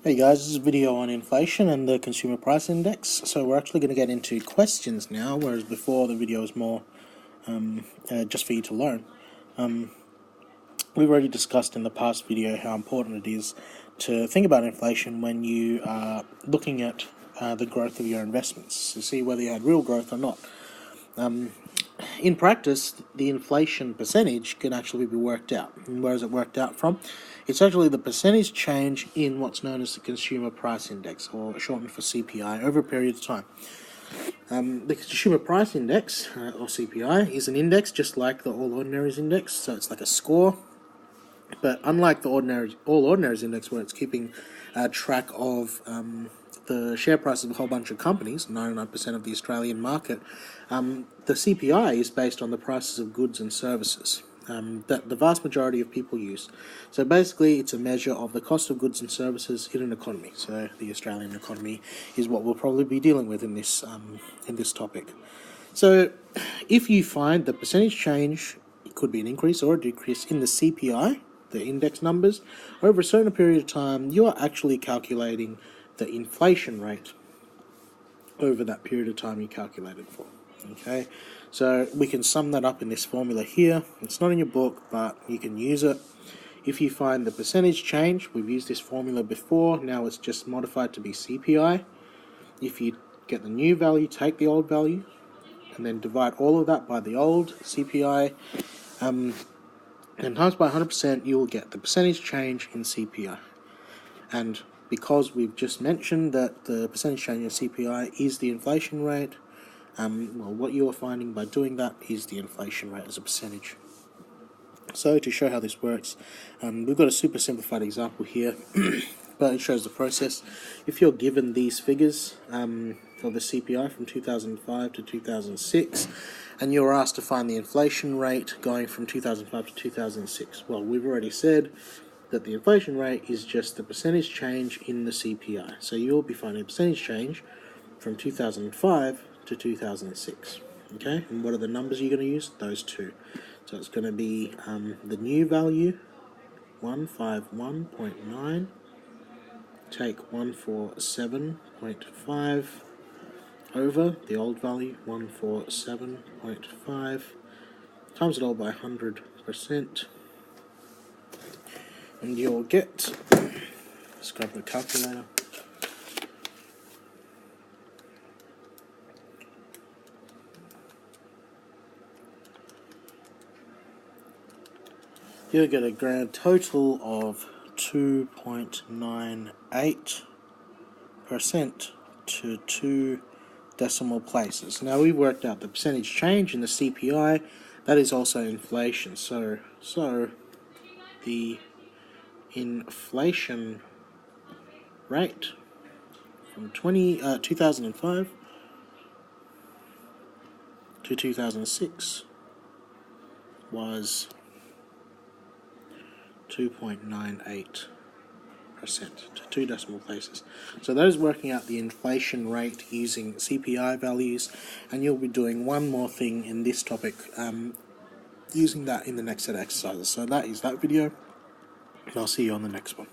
Hey guys, this is a video on inflation and the consumer price index. So we're actually going to get into questions now, whereas before the video was more just for you to learn. We've already discussed in the past video how important it is to think about inflation when you are looking at the growth of your investments, to see whether you had real growth or not. In practice, the inflation percentage can actually be worked out. And where is it worked out from? It's actually the percentage change in what's known as the Consumer Price Index, or shortened for CPI, over a period of time. The Consumer Price Index, or CPI, is an index just like the All Ordinaries Index, so it's like a score. But unlike the All Ordinaries Index, where it's keeping track of the share prices of a whole bunch of companies, 99% of the Australian market, the CPI is based on the prices of goods and services that the vast majority of people use. So basically, it's a measure of the cost of goods and services in an economy. So the Australian economy is what we'll probably be dealing with in this topic. So if you find the percentage change, it could be an increase or a decrease in the CPI, the index numbers, over a certain period of time, you are actually calculating the inflation rate over that period of time you calculated for. Okay, so we can sum that up in this formula here. It's not in your book, but you can use it. If you find the percentage change, we've used this formula before, now it's just modified to be CPI. If you get the new value, take the old value, and then divide all of that by the old CPI, and times by 100%, you will get the percentage change in CPI. And because we've just mentioned that the percentage change in CPI is the inflation rate, what you are finding by doing that is the inflation rate as a percentage. So to show how this works, we've got a super simplified example here, but it shows the process. If you're given these figures for the CPI from 2005 to 2006, and you're asked to find the inflation rate going from 2005 to 2006, well, we've already said that the inflation rate is just the percentage change in the CPI. So you'll be finding a percentage change from 2005 to 2006. Okay, and what are the numbers you're going to use? Those two. So it's going to be the new value, 151.9, take 147.5 over the old value, 147.5, times it all by 100%, and you'll get, let's grab the calculator, you'll get a grand total of 2.98% to 2 decimal places. Now we worked out the percentage change in the CPI, that is also inflation. So the inflation rate from 2005 to 2006 was 2.98% to 2 decimal places. So that is working out the inflation rate using CPI values, and you'll be doing one more thing in this topic using that in the next set of exercises. So that is that video, and I'll see you on the next one.